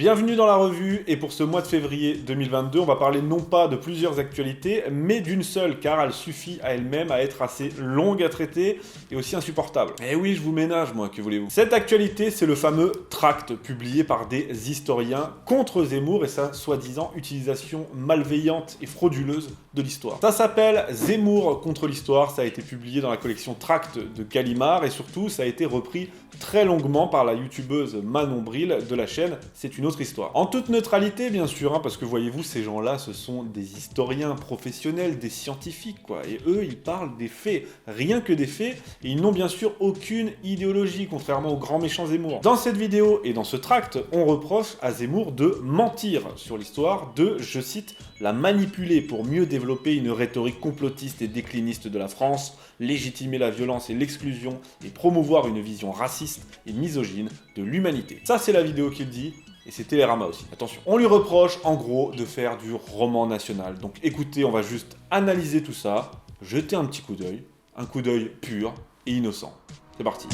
Bienvenue dans la revue, et pour ce mois de février 2022, on va parler non pas de plusieurs actualités, mais d'une seule, car elle suffit à elle-même à être assez longue à traiter et aussi insupportable. Eh oui, je vous ménage, moi, que voulez-vous. Cette actualité, c'est le fameux tract publié par des historiens contre Zemmour et sa soi-disant utilisation malveillante et frauduleuse de l'histoire. Ça s'appelle Zemmour contre l'histoire, ça a été publié dans la collection Tract de Gallimard, et surtout, ça a été repris très longuement par la youtubeuse Manon Bril de la chaîne C'est une autre histoire. En toute neutralité, bien sûr, parce que voyez-vous, ces gens-là, ce sont des historiens professionnels, des scientifiques, quoi. Et eux, ils parlent des faits, rien que des faits, et ils n'ont bien sûr aucune idéologie, contrairement au grand méchant Zemmour. Dans cette vidéo et dans ce tract, on reproche à Zemmour de mentir sur l'histoire, de, je cite, la manipuler pour mieux développer une rhétorique complotiste et décliniste de la France, légitimer la violence et l'exclusion, et promouvoir une vision raciste et misogyne de l'humanité. Ça, c'est la vidéo qu'il dit, et c'est Télérama aussi, attention. On lui reproche, en gros, de faire du roman national. Donc écoutez, on va juste analyser tout ça, jeter un petit coup d'œil pur et innocent. C'est parti.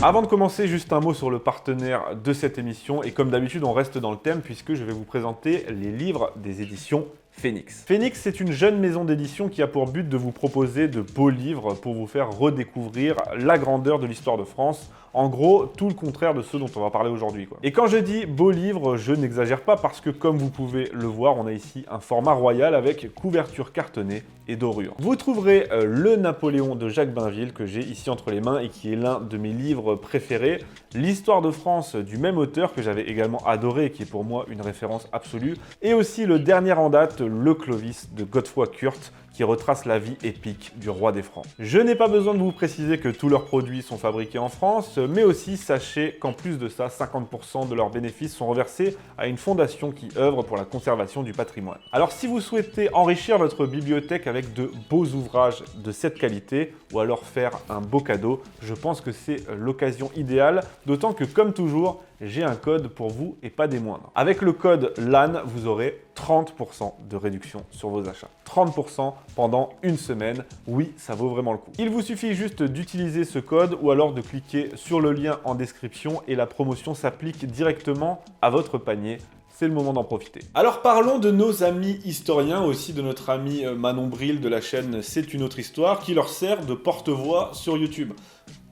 Avant de commencer, juste un mot sur le partenaire de cette émission, et comme d'habitude, on reste dans le thème puisque je vais vous présenter les livres des éditions Phoenix. Phoenix, c'est une jeune maison d'édition qui a pour but de vous proposer de beaux livres pour vous faire redécouvrir la grandeur de l'histoire de France. En gros, tout le contraire de ceux dont on va parler aujourd'hui, quoi. Et quand je dis beaux livres, je n'exagère pas parce que comme vous pouvez le voir, on a ici un format royal avec couverture cartonnée et dorure. Vous trouverez le Napoléon de Jacques Bainville que j'ai ici entre les mains et qui est l'un de mes livres préférés. L'histoire de France du même auteur que j'avais également adoré et qui est pour moi une référence absolue. Et aussi le dernier en date, le Clovis de Godefroy Kurt, qui retrace la vie épique du roi des Francs. Je n'ai pas besoin de vous préciser que tous leurs produits sont fabriqués en France, mais aussi sachez qu'en plus de ça, 50% de leurs bénéfices sont reversés à une fondation qui œuvre pour la conservation du patrimoine. Alors si vous souhaitez enrichir votre bibliothèque avec de beaux ouvrages de cette qualité, ou alors faire un beau cadeau, je pense que c'est l'occasion idéale, d'autant que comme toujours, j'ai un code pour vous et pas des moindres. Avec le code LAN, vous aurez 30% de réduction sur vos achats. 30% pendant une semaine. Oui, ça vaut vraiment le coup. Il vous suffit juste d'utiliser ce code ou alors de cliquer sur le lien en description et la promotion s'applique directement à votre panier. C'est le moment d'en profiter. Alors parlons de nos amis historiens, aussi de notre ami Manon Bril de la chaîne C'est une autre histoire, qui leur sert de porte-voix sur YouTube.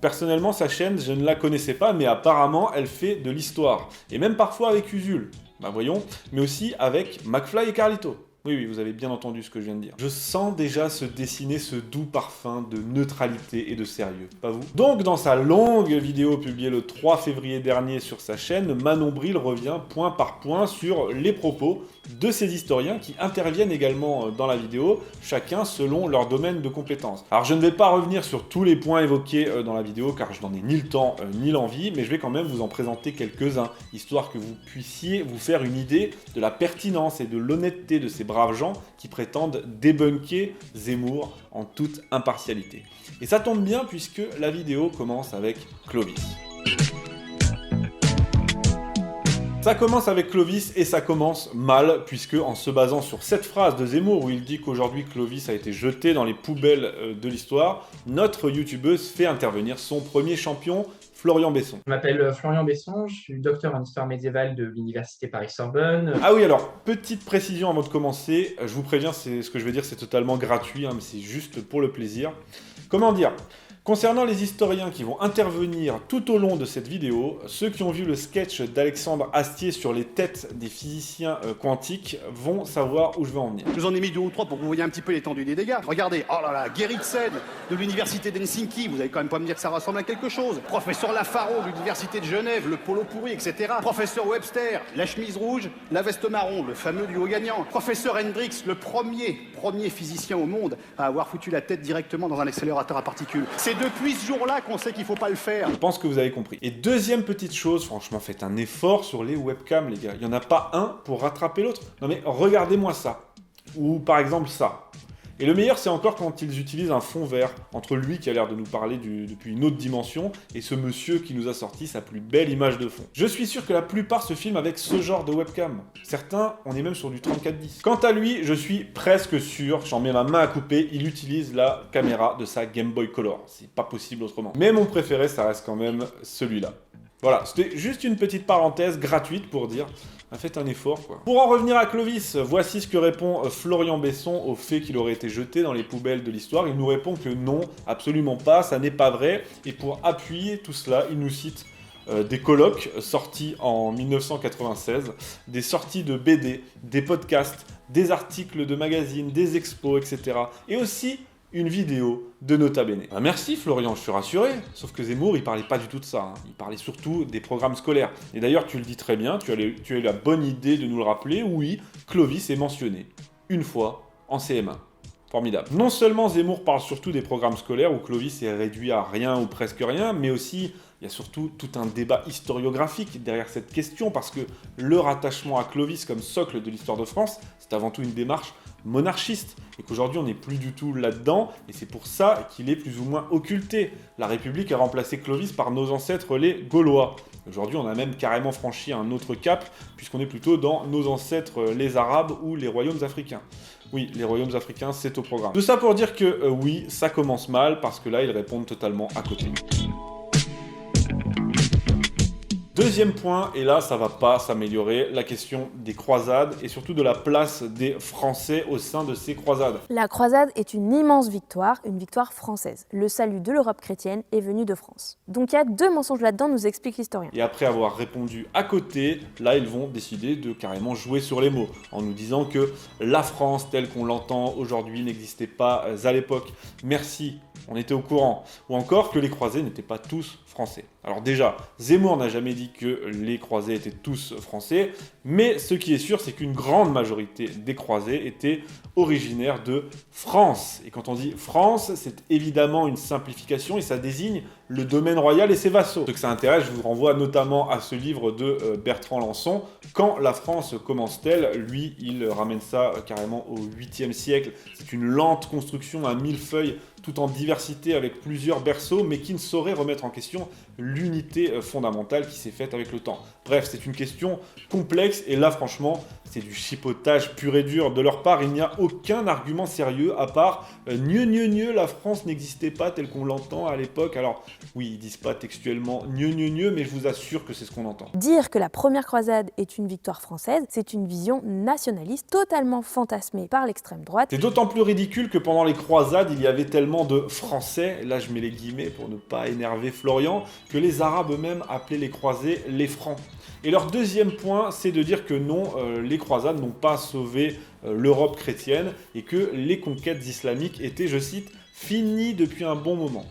Personnellement, sa chaîne, je ne la connaissais pas, mais apparemment, elle fait de l'histoire. Et même parfois avec Usul, bah voyons, mais aussi avec McFly et Carlito. Oui, vous avez bien entendu ce que je viens de dire. Je sens déjà se dessiner ce doux parfum de neutralité et de sérieux, pas vous? Donc, dans sa longue vidéo publiée le 3 février dernier sur sa chaîne, Manon Bril revient point par point sur les propos de ces historiens qui interviennent également dans la vidéo, chacun selon leur domaine de compétence. Alors, je ne vais pas revenir sur tous les points évoqués dans la vidéo, car je n'en ai ni le temps ni l'envie, mais je vais quand même vous en présenter quelques-uns, histoire que vous puissiez vous faire une idée de la pertinence et de l'honnêteté de ces braves gens qui prétendent débunker Zemmour en toute impartialité. Et ça tombe bien puisque la vidéo commence avec Clovis. Ça commence avec Clovis et ça commence mal, puisque en se basant sur cette phrase de Zemmour où il dit qu'aujourd'hui Clovis a été jeté dans les poubelles de l'histoire, notre youtubeuse fait intervenir son premier champion, Florian Besson. Je m'appelle Florian Besson, je suis docteur en histoire médiévale de l'université Paris-Sorbonne. Ah oui, alors, petite précision avant de commencer, je vous préviens, ce que je vais dire c'est totalement gratuit, mais c'est juste pour le plaisir. Comment dire ? Concernant les historiens qui vont intervenir tout au long de cette vidéo, ceux qui ont vu le sketch d'Alexandre Astier sur les têtes des physiciens quantiques vont savoir où je veux en venir. Je vous en ai mis 2 ou 3 pour que vous voyez un petit peu l'étendue des dégâts. Regardez, oh là là, Gerritsen de l'université d'Helsinki, vous allez quand même pas me dire que ça ressemble à quelque chose. Professeur Lafaro de l'université de Genève, le polo pourri, etc. Professeur Webster, la chemise rouge, la veste marron, le fameux duo gagnant. Professeur Hendrix, le premier physicien au monde à avoir foutu la tête directement dans un accélérateur à particules. C'est depuis ce jour-là qu'on sait qu'il faut pas le faire. Je pense que vous avez compris. Et deuxième petite chose, franchement, faites un effort sur les webcams, les gars. Il n'y en a pas un pour rattraper l'autre. Non mais regardez-moi ça. Ou par exemple ça. Et le meilleur, c'est encore quand ils utilisent un fond vert entre lui qui a l'air de nous parler depuis une autre dimension et ce monsieur qui nous a sorti sa plus belle image de fond. Je suis sûr que la plupart se filment avec ce genre de webcam. Certains, on est même sur du 3410. Quant à lui, je suis presque sûr, j'en mets ma main à couper, il utilise la caméra de sa Game Boy Color. C'est pas possible autrement. Mais mon préféré, ça reste quand même celui-là. Voilà, c'était juste une petite parenthèse gratuite pour dire faites un effort quoi. Pour en revenir à Clovis, voici ce que répond Florian Besson au fait qu'il aurait été jeté dans les poubelles de l'histoire. Il nous répond que non, absolument pas, ça n'est pas vrai. Et pour appuyer tout cela, il nous cite des colloques sortis en 1996, des sorties de BD, des podcasts, des articles de magazines, des expos, etc. Et aussi une vidéo de Nota Bene. Merci Florian, je suis rassuré. Sauf que Zemmour, il parlait pas du tout de ça. Il parlait surtout des programmes scolaires. Et d'ailleurs, tu le dis très bien, tu as eu la bonne idée de nous le rappeler. Oui, Clovis est mentionné. Une fois, en CM1. Formidable. Non seulement Zemmour parle surtout des programmes scolaires où Clovis est réduit à rien ou presque rien, mais aussi il y a surtout tout un débat historiographique derrière cette question parce que le rattachement à Clovis comme socle de l'histoire de France, c'est avant tout une démarche monarchiste et qu'aujourd'hui on n'est plus du tout là-dedans et c'est pour ça qu'il est plus ou moins occulté. La République a remplacé Clovis par nos ancêtres les Gaulois. Aujourd'hui on a même carrément franchi un autre cap puisqu'on est plutôt dans nos ancêtres les Arabes ou les royaumes africains. Oui, les royaumes africains, c'est au programme. Tout ça pour dire que oui, ça commence mal parce que là ils répondent totalement à côté. Deuxième point, et là ça va pas s'améliorer, la question des croisades et surtout de la place des Français au sein de ces croisades. La croisade est une immense victoire, une victoire française. Le salut de l'Europe chrétienne est venu de France. Donc il y a 2 mensonges là-dedans, nous explique l'historien. Et après avoir répondu à côté, là ils vont décider de carrément jouer sur les mots, en nous disant que la France telle qu'on l'entend aujourd'hui n'existait pas à l'époque. Merci, on était au courant. Ou encore que les croisés n'étaient pas tous français. Alors déjà, Zemmour n'a jamais dit que les croisés étaient tous français, mais ce qui est sûr, c'est qu'une grande majorité des croisés étaient originaires de France. Et quand on dit France, c'est évidemment une simplification et ça désigne le domaine royal et ses vassaux. Ce que ça intéresse, je vous renvoie notamment à ce livre de Bertrand Lançon, Quand la France commence-t-elle ? Lui, il ramène ça carrément au 8e siècle. C'est une lente construction à 1000 feuilles, tout en diversité avec plusieurs berceaux, mais qui ne saurait remettre en question l'unité fondamentale qui s'est faite avec le temps. Bref, c'est une question complexe, et là, franchement, c'est du chipotage pur et dur de leur part. Il n'y a aucun argument sérieux à part « la France n'existait pas telle qu'on l'entend à l'époque ». Alors, oui, ils disent pas textuellement « mais je vous assure que c'est ce qu'on entend. Dire que la première croisade est une victoire française, c'est une vision nationaliste totalement fantasmée par l'extrême droite. C'est d'autant plus ridicule que pendant les croisades, il y avait tellement de Français, là je mets les guillemets pour ne pas énerver Florian, que les Arabes eux-mêmes appelaient les croisés les Francs. Et leur deuxième point, c'est de dire que non, les croisades n'ont pas sauvé l'Europe chrétienne et que les conquêtes islamiques étaient, je cite, finies depuis un bon moment.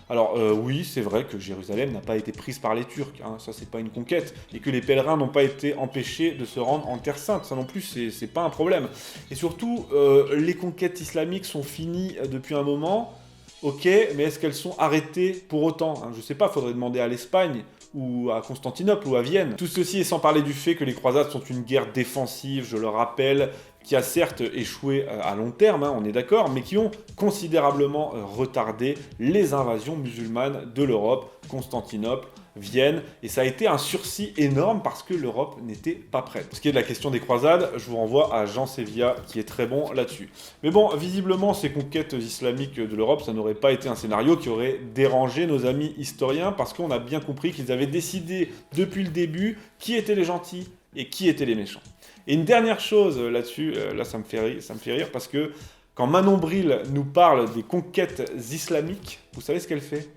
Alors oui, c'est vrai que Jérusalem n'a pas été prise par les Turcs, hein, ça c'est pas une conquête, et que les pèlerins n'ont pas été empêchés de se rendre en Terre Sainte, ça non plus c'est pas un problème. Et surtout, les conquêtes islamiques sont finies depuis un moment, ok, mais est-ce qu'elles sont arrêtées pour autant, hein? Je sais pas, faudrait demander à l'Espagne, ou à Constantinople, ou à Vienne. Tout ceci est sans parler du fait que les croisades sont une guerre défensive, je le rappelle, qui a certes échoué à long terme, hein, on est d'accord, mais qui ont considérablement retardé les invasions musulmanes de l'Europe, Constantinople, Vienne, et ça a été un sursis énorme parce que l'Europe n'était pas prête. Pour ce qui est de la question des croisades, je vous renvoie à Jean Sévilla qui est très bon là-dessus. Mais bon, visiblement, ces conquêtes islamiques de l'Europe, ça n'aurait pas été un scénario qui aurait dérangé nos amis historiens parce qu'on a bien compris qu'ils avaient décidé depuis le début qui étaient les gentils et qui étaient les méchants. Et une dernière chose là-dessus, là ça me fait rire parce que quand Manon Bril nous parle des conquêtes islamiques, vous savez ce qu'elle fait ?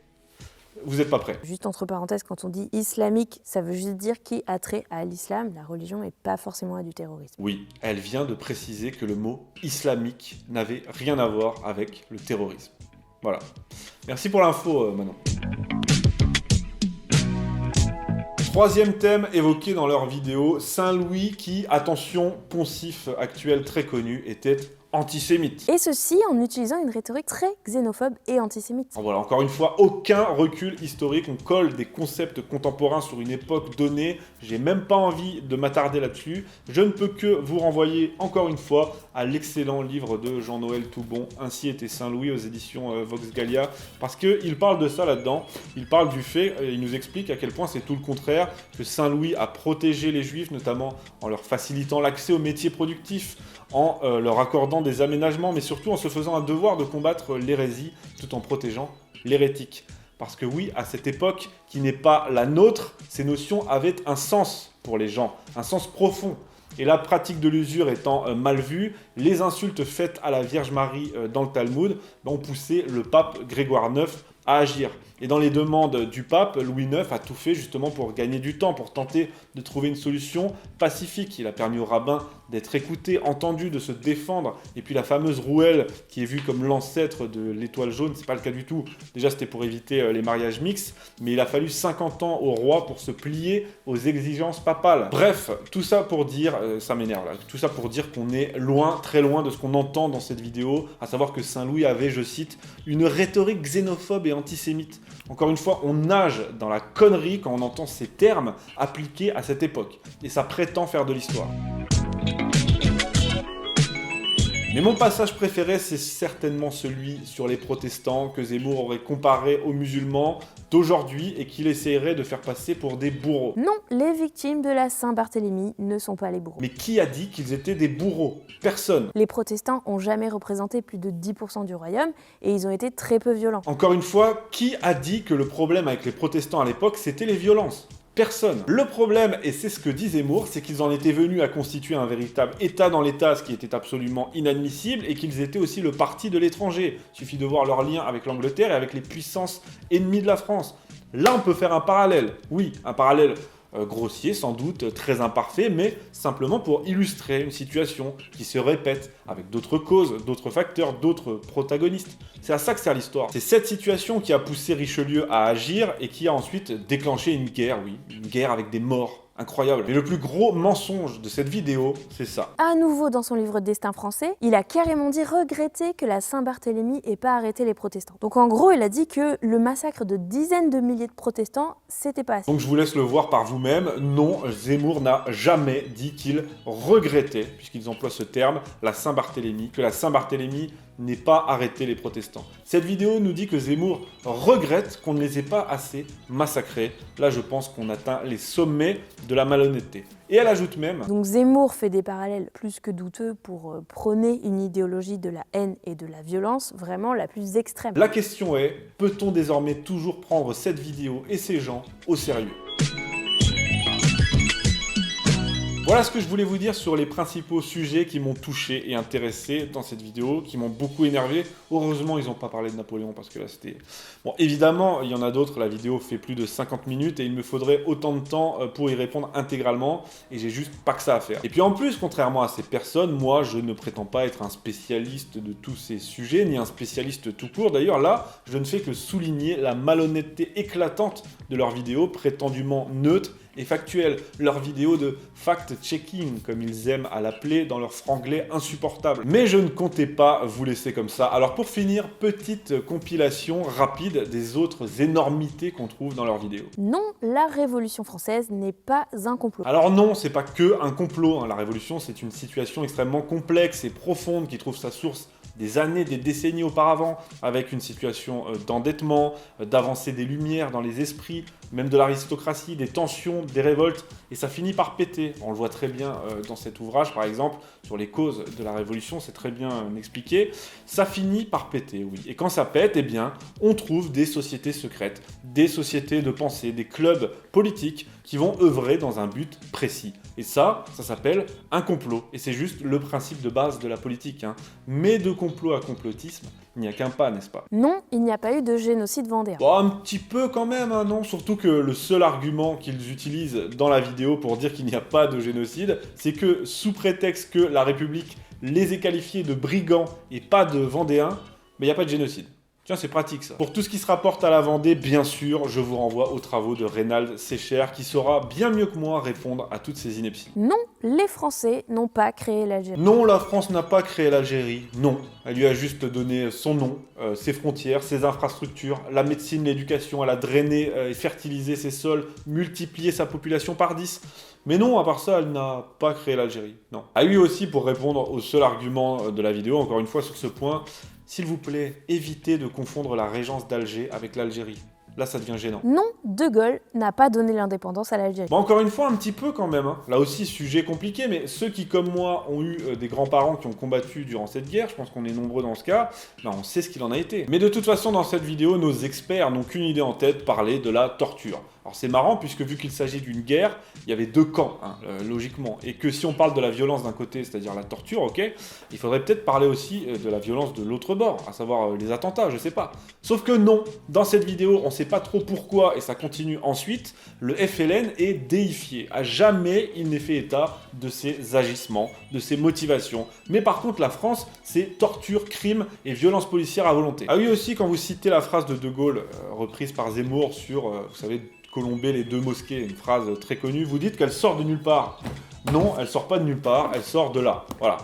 Vous n'êtes pas prêts. Juste entre parenthèses, quand on dit islamique, ça veut juste dire qui a trait à l'islam, la religion, et pas forcément à du terrorisme. Oui, elle vient de préciser que le mot islamique n'avait rien à voir avec le terrorisme. Voilà. Merci pour l'info, Manon. Troisième thème évoqué dans leur vidéo, Saint Louis qui, attention, poncif actuel très connu, était antisémite. Et ceci en utilisant une rhétorique très xénophobe et antisémite. Voilà, encore une fois, aucun recul historique, on colle des concepts contemporains sur une époque donnée, j'ai même pas envie de m'attarder là-dessus, je ne peux que vous renvoyer encore une fois à l'excellent livre de Jean-Noël Toubon, Ainsi était Saint-Louis aux éditions Vox Gallia, parce qu'il parle de ça là-dedans, il parle du fait, il nous explique à quel point c'est tout le contraire, que Saint-Louis a protégé les Juifs, notamment en leur facilitant l'accès aux métiers productifs, en leur accordant des aménagements, mais surtout en se faisant un devoir de combattre l'hérésie, tout en protégeant l'hérétique. Parce que oui, à cette époque, qui n'est pas la nôtre, ces notions avaient un sens pour les gens, un sens profond. Et la pratique de l'usure étant mal vue, les insultes faites à la Vierge Marie dans le Talmud ont poussé le pape Grégoire IX à agir. Et dans les demandes du pape, Louis IX a tout fait justement pour gagner du temps, pour tenter de trouver une solution pacifique. Il a permis aux rabbins d'être écoutés, entendus, de se défendre. Et puis la fameuse rouelle, qui est vue comme l'ancêtre de l'étoile jaune, c'est pas le cas du tout. Déjà, c'était pour éviter les mariages mixtes, mais il a fallu 50 ans au roi pour se plier aux exigences papales. Bref, tout ça pour dire, ça m'énerve là, tout ça pour dire qu'on est loin, très loin de ce qu'on entend dans cette vidéo, à savoir que Saint-Louis avait, je cite, une rhétorique xénophobe et antisémite. Encore une fois, on nage dans la connerie quand on entend ces termes appliqués à cette époque. Et ça prétend faire de l'histoire. Mais mon passage préféré, c'est certainement celui sur les protestants que Zemmour aurait comparé aux musulmans d'aujourd'hui et qu'il essayerait de faire passer pour des bourreaux. Non, les victimes de la Saint-Barthélemy ne sont pas les bourreaux. Mais qui a dit qu'ils étaient des bourreaux? Personne. Les protestants ont jamais représenté plus de 10% du royaume et ils ont été très peu violents. Encore une fois, qui a dit que le problème avec les protestants à l'époque, c'était les violences? Personne. Le problème, et c'est ce que dit Zemmour, c'est qu'ils en étaient venus à constituer un véritable État dans l'État, ce qui était absolument inadmissible, et qu'ils étaient aussi le parti de l'étranger. Il suffit de voir leur lien avec l'Angleterre et avec les puissances ennemies de la France. Là, on peut faire un parallèle. Oui, un parallèle grossier, sans doute, très imparfait, mais simplement pour illustrer une situation qui se répète avec d'autres causes, d'autres facteurs, d'autres protagonistes. C'est à ça que sert l'histoire. C'est cette situation qui a poussé Richelieu à agir et qui a ensuite déclenché une guerre, oui, une guerre avec des morts. Incroyable. Mais le plus gros mensonge de cette vidéo, c'est ça. À nouveau dans son livre Destin français, il a carrément dit regretter que la Saint-Barthélemy ait pas arrêté les protestants. Donc en gros, il a dit que le massacre de dizaines de milliers de protestants, c'était pas assez. Donc je vous laisse le voir par vous-même. Non, Zemmour n'a jamais dit qu'il regrettait, puisqu'ils emploient ce terme, la Saint-Barthélemy, que la Saint-Barthélemy n'ait pas arrêté les protestants. Cette vidéo nous dit que Zemmour regrette qu'on ne les ait pas assez massacrés. Là, je pense qu'on atteint les sommets de la malhonnêteté. Et elle ajoute même... Donc Zemmour fait des parallèles plus que douteux pour prôner une idéologie de la haine et de la violence vraiment la plus extrême. La question est, peut-on désormais toujours prendre cette vidéo et ces gens au sérieux ? Voilà ce que je voulais vous dire sur les principaux sujets qui m'ont touché et intéressé dans cette vidéo, qui m'ont beaucoup énervé. Heureusement, ils n'ont pas parlé de Napoléon parce que là, c'était... Bon, évidemment, il y en a d'autres, la vidéo fait plus de 50 minutes et il me faudrait autant de temps pour y répondre intégralement et j'ai juste pas que ça à faire. Et puis en plus, contrairement à ces personnes, moi, je ne prétends pas être un spécialiste de tous ces sujets, ni un spécialiste tout court. D'ailleurs, là, je ne fais que souligner la malhonnêteté éclatante de leurs vidéos prétendument neutres et factuelles, leurs vidéos de fact-checking, comme ils aiment à l'appeler dans leur franglais insupportable. Mais je ne comptais pas vous laisser comme ça. Alors pour finir, petite compilation rapide des autres énormités qu'on trouve dans leurs vidéos. Non, la Révolution française n'est pas un complot. Alors non, c'est pas que un complot, hein. La Révolution, c'est une situation extrêmement complexe et profonde qui trouve sa source des années, des décennies auparavant, avec une situation d'endettement, d'avancée des Lumières dans les esprits, même de l'aristocratie, des tensions, des révoltes, et ça finit par péter. On le voit très bien dans cet ouvrage, par exemple, sur les causes de la Révolution, c'est très bien expliqué. Ça finit par péter, oui. Et quand ça pète, eh bien, on trouve des sociétés secrètes, des sociétés de pensée, des clubs politiques qui vont œuvrer dans un but précis. Et ça s'appelle un complot. Et c'est juste le principe de base de la politique, hein. Mais de complot à complotisme, il n'y a qu'un pas, n'est-ce pas? Non, il n'y a pas eu de génocide vendéen. Bon, un petit peu quand même, hein, non? Surtout que le seul argument qu'ils utilisent dans la vidéo pour dire qu'il n'y a pas de génocide, c'est que sous prétexte que la République les ait qualifiés de brigands et pas de vendéens, mais il n'y a pas de génocide. Tiens, c'est pratique ça. Pour tout ce qui se rapporte à la Vendée, bien sûr, je vous renvoie aux travaux de Reynald Secher qui saura bien mieux que moi répondre à toutes ces inepties. Non, les Français n'ont pas créé l'Algérie. Non, la France n'a pas créé l'Algérie, non. Elle lui a juste donné son nom, ses frontières, ses infrastructures, la médecine, l'éducation, elle a drainé et fertilisé ses sols, multiplié sa population par 10. Mais non, à part ça, elle n'a pas créé l'Algérie, non. À lui aussi, pour répondre au seul argument de la vidéo, encore une fois sur ce point, s'il vous plaît, évitez de confondre la régence d'Alger avec l'Algérie. Là, ça devient gênant. Non, De Gaulle n'a pas donné l'indépendance à l'Algérie. Bon, encore une fois, un petit peu quand même. Hein. Là aussi, sujet compliqué, mais ceux qui, comme moi, ont eu des grands-parents qui ont combattu durant cette guerre, je pense qu'on est nombreux dans ce cas, ben, on sait ce qu'il en a été. Mais de toute façon, dans cette vidéo, nos experts n'ont qu'une idée en tête, parler de la torture. Alors c'est marrant, puisque vu qu'il s'agit d'une guerre, il y avait deux camps, hein, logiquement. Et que si on parle de la violence d'un côté, c'est-à-dire la torture, ok, il faudrait peut-être parler aussi de la violence de l'autre bord, à savoir les attentats, je sais pas. Sauf que non, dans cette vidéo, on sait pas trop pourquoi, et ça continue ensuite, le FLN est déifié. À jamais il n'est fait état de ses agissements, de ses motivations. Mais par contre, la France, c'est torture, crime et violence policière à volonté. Ah oui aussi, quand vous citez la phrase de Gaulle, reprise par Zemmour sur, vous savez, colomber les deux mosquées, une phrase très connue, vous dites qu'elle sort de nulle part. Non, elle sort pas de nulle part, elle sort de là. Voilà,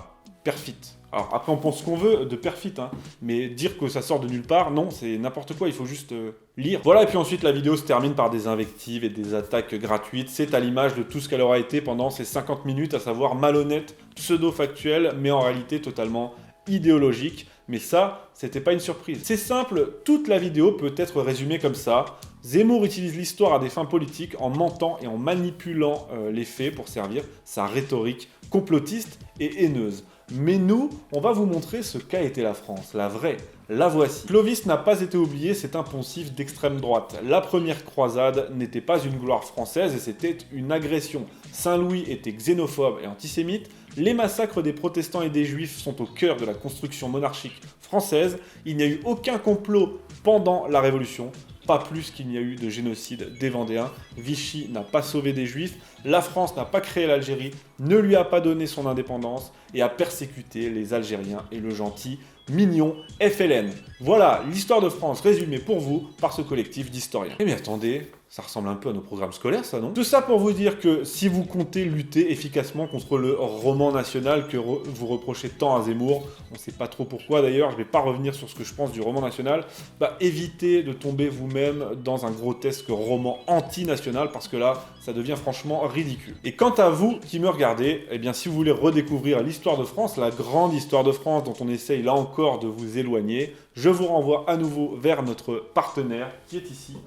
perfit. Alors après on pense ce qu'on veut de perfit, hein, mais dire que ça sort de nulle part, non, c'est n'importe quoi, il faut juste lire. Voilà, et puis ensuite la vidéo se termine par des invectives et des attaques gratuites. C'est à l'image de tout ce qu'elle aura été pendant ces 50 minutes, à savoir malhonnête, pseudo-factuel, mais en réalité totalement idéologique. Mais ça, c'était pas une surprise. C'est simple, toute la vidéo peut être résumée comme ça. Zemmour utilise l'histoire à des fins politiques en mentant et en manipulant les faits pour servir sa rhétorique complotiste et haineuse. Mais nous, on va vous montrer ce qu'a été la France, la vraie. La voici. Clovis n'a pas été oublié, c'est un poncif d'extrême droite. La première croisade n'était pas une gloire française et c'était une agression. Saint-Louis était xénophobe et antisémite. Les massacres des protestants et des juifs sont au cœur de la construction monarchique française. Il n'y a eu aucun complot pendant la Révolution. Pas plus qu'il n'y a eu de génocide des Vendéens. Vichy n'a pas sauvé des Juifs. La France n'a pas créé l'Algérie, ne lui a pas donné son indépendance et a persécuté les Algériens et le gentil mignon FLN. Voilà l'histoire de France résumée pour vous par ce collectif d'historiens. Eh bien attendez, ça ressemble un peu à nos programmes scolaires ça, non? Tout ça pour vous dire que si vous comptez lutter efficacement contre le roman national que vous reprochez tant à Zemmour, on ne sait pas trop pourquoi d'ailleurs, je ne vais pas revenir sur ce que je pense du roman national, bah évitez de tomber vous-même dans un grotesque roman anti-national parce que là, ça devient franchement ridicule. Et quant à vous qui me regardez, eh bien si vous voulez redécouvrir l'histoire de France, la grande histoire de France dont on essaye là encore de vous éloigner, je vous renvoie à nouveau vers notre partenaire qui est ici,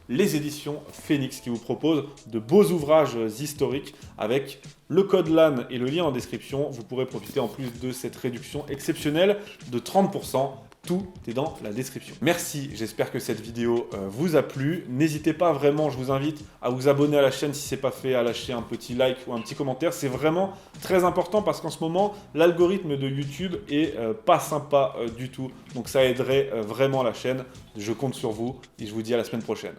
les éditions Phoenix, qui vous proposent de beaux ouvrages historiques avec le code LAN et le lien en description. Vous pourrez profiter en plus de cette réduction exceptionnelle de 30%. Tout est dans la description. Merci, j'espère que cette vidéo vous a plu. N'hésitez pas vraiment, je vous invite à vous abonner à la chaîne si ce n'est pas fait, à lâcher un petit like ou un petit commentaire. C'est vraiment très important parce qu'en ce moment, l'algorithme de YouTube est pas sympa du tout. Donc ça aiderait vraiment la chaîne. Je compte sur vous et je vous dis à la semaine prochaine.